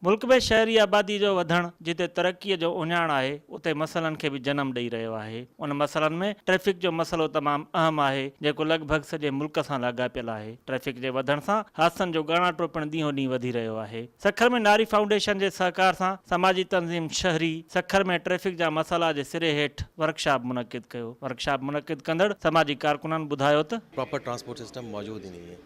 मुल्क में शहरी आबादी जो वधण जिते तरक्की जो उञाण है उते मसलन के भी जन्म ॾेई रहियो आहे। उन मसलन में ट्रैफिक जो मसलो तमाम अहम है जेको लगभग सॼे मुल्क सां लाॻापियल आहे। ट्रैफिक के वधण सां हादसनि जो ॻाणाटो पिण ॾींहों ॾींहुं वधी रहियो आहे। सखर में नारी फाउंडेशन के सहकार सां समाजी तंज़ीम शहरी सखर में ट्रैफिक जा मसला के सिरे हेठ वर्कशॉप मुनक़िद कयो। वर्कशॉप मुनक़िद कंदड़ समाजी कारकुननि ॿुधायो त प्रॉपर ट्रांसपोर्ट सिस्टम मौजूद ही नहीं है,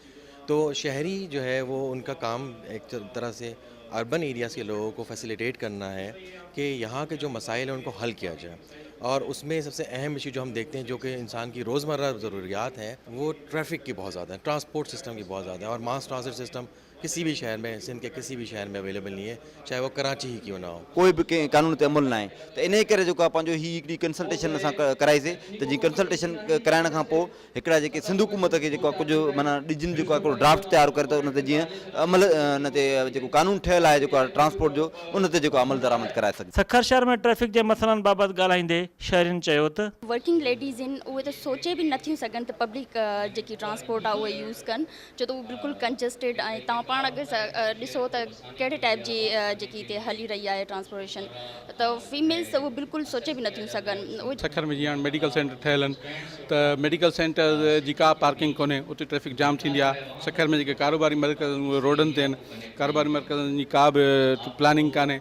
तो शहरी जो है वो उनका काम एक तरह से अर्बन एरियाज़ के लोगों को फैसिलिटेट करना है कि यहाँ के जो मसाइल हैं उनको हल किया जाए। और उसमें सबसे अहम इशू जो हम देखते हैं जो कि इंसान की रोज़मर्रा ज़रूरियात हैं वो ट्रैफिक की बहुत ज़्यादा है, ट्रांसपोर्ट सिस्टम की बहुत ज़्यादा है। और मास ट्रांसिट सिस्टम किसी भी शहर में, सिंध के किसी भी शहर में अवेलेबल नहीं है, चाहे वो कराची ही क्यों ना हो। कोई भी कानून ते अमल ना है, तो इन करे जो पंहिंजो ही हिकिड़ी कंसल्टेशन असां कराईसीं त जी कंसल्टेशन कराइण खां पोइ हिकिड़ा जेके सिंध हुकूमत खे जेको कुझु माना ॾिजनि जेको हिकिड़ो ड्राफ्ट तयारु करे त उन ते जीअं अमल उन ते जेको कानून ठहियलु आहे जेको ट्रांसपोर्ट जो उन ते जेको अमल दरामद कराए सघे। सखर शहर में ट्रैफिक के मसलन बाबत ॻाल्हाईंदे शहरियुनि चयो त वर्किंग लेडीज़ आहिनि उहे त सोचे बि नथियूं सघनि त पब्लिक जेकी ट्रांसपोर्ट आहे उहे यूज़ कनि, छो त उहो बिल्कुलु कंजस्टेड आहे। तव्हां पाण अगरि ॾिसो त कहिड़े टाइप जी जेकी हिते हली रही आहे ट्रांसपोर्टेशन, त फीमेल्स उहे बिल्कुलु सोचे बि नथियूं सघनि। सखर में जीअं मेडिकल सेंटर ठहियल आहिनि त मेडिकल सेंटर जी का पार्किंग कोन्हे, उते ट्रैफिक जाम थींदी आहे। सखर में जेके कारोबारी मर्कज़ उहे रोडनि ते आहिनि, कारोबारी मर्कज़नि जी का बि प्लानिंग कान्हे।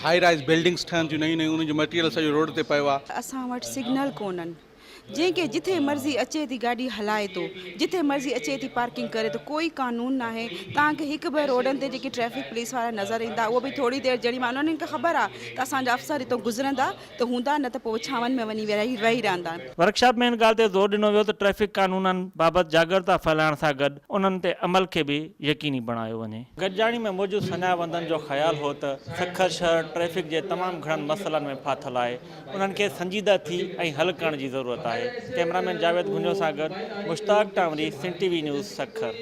हाई राइज़ बिल्डिंग्स ठहनि थियूं नयूं नयूं, उनजो मटीरियल सॼो रोड ते पियो आहे। असां वटि सिग्नल कोन्हनि, जंहिंखे जिथे मर्ज़ी अचे थी गाॾी हलाए थो, जिथे मर्ज़ी अचे थी पार्किंग करे तो कोई कानून ना है। तव्हांखे हिकु ॿ रोडनि ते जेकी ट्रैफिक पुलिस वारा नज़र ईंदा उहो बि थोरी देरि जॾहिं मां उन्हनि खे ख़बर आहे त असांजा अफ़सर हितां गुज़रंदा त हूंदा, न त पोइ छांवनि में वञी वेही रहंदा। वर्कशॉप में इन ॻाल्हि ते ज़ोर ॾिनो वियो त ट्रैफिक कानूननि बाबति जागरूकता फैलाइण सां गॾु उन्हनि ते अमल खे भी यकीनी बणायो वञे। गॾिजाणी में मौजूदु सञावंदनि जो ख़्यालु हो त सखर शहर ट्रैफिक जे तमामु घणनि मसइलनि में फाथल आहे, उन्हनि खे संजीदा थी ऐं हल करण जी ज़रूरत आहे। कैमरामैन जावेद गुंजो सां गॾु मुश्ताक टावरी, सिंध टीवी न्यूज़ सखर।